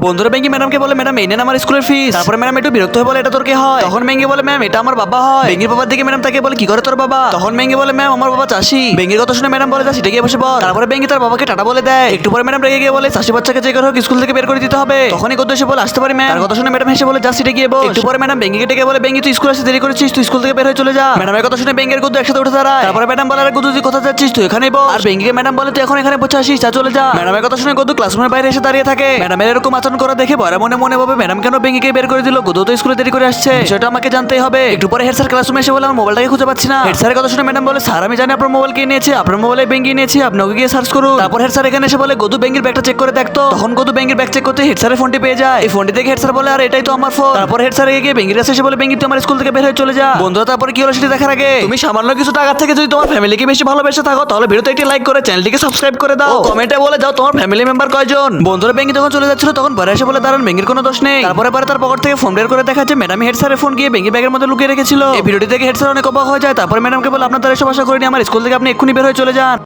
বন্ধুরা বেঙ্গি ম্যাডামকে বলে, ম্যাডাম এই নেন আমার স্কুলের ফিস। তারপরে ম্যাডাম একটু বিরক্ত হয়ে বলে, এটা তোর কি হয়? তখন বেঙ্গি বলে, ম্যাম এটা আমার বাবা হয়। বেঙ্গির বাবার দিকে ম্যাডাম তাকে বলে, কি করে তোর বাবা? তখন বেঙ্গি বলে, ম্যাম আমার বাবা চাষি। বেঙ্গির কথা শুনে ম্যাডাম বলে, যা সিটে গিয়ে বসে বল। তারপরে বেঙ্গি তার বাবাকে টাটা বলে দেয়। একটু পরে ম্যাডাম রেগে গিয়ে বলে, চাষি বাচ্চাকে যে করে হোক স্কুল থেকে বের করে দিতে হবে। তখনই গদ্দু এসে বলে, আসতে পারি ম্যাম। তার কথা শুনে ম্যাডাম হেসে বলে, যা সিটে গিয়ে বস। একটু পরে ম্যাডাম বেঙ্গিকে ডেকে বলে, বেঙ্গি তুই স্কুল আসতে দেরি করেছিস, তুই স্কুল থেকে বের হয়ে চলে যা। ম্যাডামের কথা শুনে বেঙ্গের গদ্দু একসাথে উঠে দাঁড়ায়। তারপরে ম্যাডাম বলে, আরে গদ্দু তুই কোথায় যাচ্ছিস, তুই এখানেই বস। আর বেঙ্গিকে ম্যাডাম বলে, তুই এখন এখানে বসে আসিস, যা চলে যা। ম্যাডামের কথা শুনে গদ্দু ক্লাসরুমের বাইরে এসে দাঁড়িয়ে থাকে। ম্যাডামের এরকম আচরণ করা দেখে বড় মনে মনে ভাবে, ম্যাডাম কেন বেঙ্গিকে বের করে দিল? গদ্দু তো স্কুলে দেরি করে আসছে, সেটা আমাকে জানতেই হবে। একটু পরে হেড স্যার ক্লাসরুমে এসে বলে, আমার মোবাইলটাকে খুঁজে পাচ্ছি না। হেড স্যারের কথা শুনে ম্যাডাম বলে, স্যার আমি জানি আপনার মোবাইল কে নিয়েছে, আপনার মোবাইলে বেঙ্গি নিয়েছি, আপনি ওকে গিয়ে সার্চ করুন। তারপর হেড স্যার এখানে এসে বলে, গদ্দু বেঙ্গির ব্যাগটা চেক করে দেখতো। তখন গদ্দু বেঙ্গির ব্যাগ চেক করতে হেড স্যারের ফোনটি পেয়ে যায়। এই ফোনটি দেখে হেড স্যার বলে, আর এটাই তো আমার ফোন। তারপর হেড স্যার গিয়ে বেঙ্গির কাছে এসে বলে, বেঙ্গি তুই আমার স্কুল থেকে বের হয়ে চলে যা। বন্ধুরা তারপরে কি হলো সেটা দেখার আগে তুমি সামান্য কিছু টাকা থেকে যদি তোমার ফ্যামিলিকে বেশি ভালোবেসে থাকো, তাহলে ভিডিওতে একটি লাইক করে চ্যানেলটিকে সাবস্ক্রাইব করে দাও। কমেন্টে বলে যাও তোমার ফ্যামিলি মেম্বার কয়জন। বন্ধুরা বেঙ্গি যখন চলে যাচ্ছিল তখন পরে এসে বলে, দাঁড়ান বেঙ্গির কোনো দোষ নেই। তারপরে তার পকেট থেকে ফোন বের করে দেখা যাচ্ছে ম্যাডাম হেড স্যারের ফোন গিয়ে বেঙ্গি ব্যাগের মধ্যে লুকিয়ে রেখেছিল। এই ভিডিওটি থেকে হেড স্যার অনেক অবাক হয়ে যায়। তারপরে ম্যাডামকে বলে, আপনার দ্বারা এসব আশা করিনি, আমার স্কুল থেকে আপনি এক্ষুনি বের হয়ে চলে যান।